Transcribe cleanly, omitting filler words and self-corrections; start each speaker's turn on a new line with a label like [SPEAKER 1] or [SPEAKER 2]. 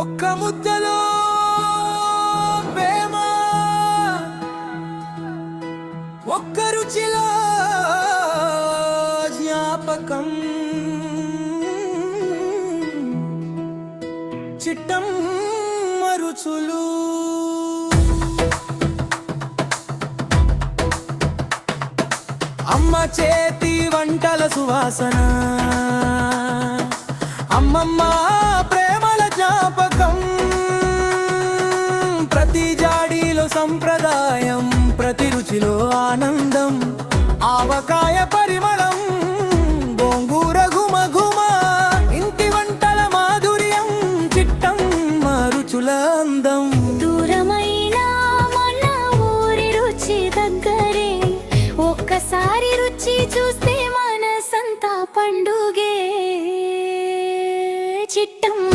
[SPEAKER 1] ఒక్క ముద్దలో ప్రేమ, ఒక్క రుచిలో జ్ఞాపకం. చిట్టమ్మ రుచులు అమ్మ చేతి వంటల సువాసన, అమ్మమ్మ ప్రేమల జ్ఞాపకం. ప్రతి జాడీలో సంప్రదాయం, ప్రతి రుచిలో ఆనందం. ఆవకాయ పరిమళం, గోంగూర ఘుమ ఘుమ, ఇంటి వంటల మాధుర్యం. చిట్టమ్మ రుచుల అందం.
[SPEAKER 2] దూరమైన మన ఊరి రుచి దగ్గరే, ఒక్కసారి రుచి చూస్తే మనసంతా పండుగే. చిట్టమ్మ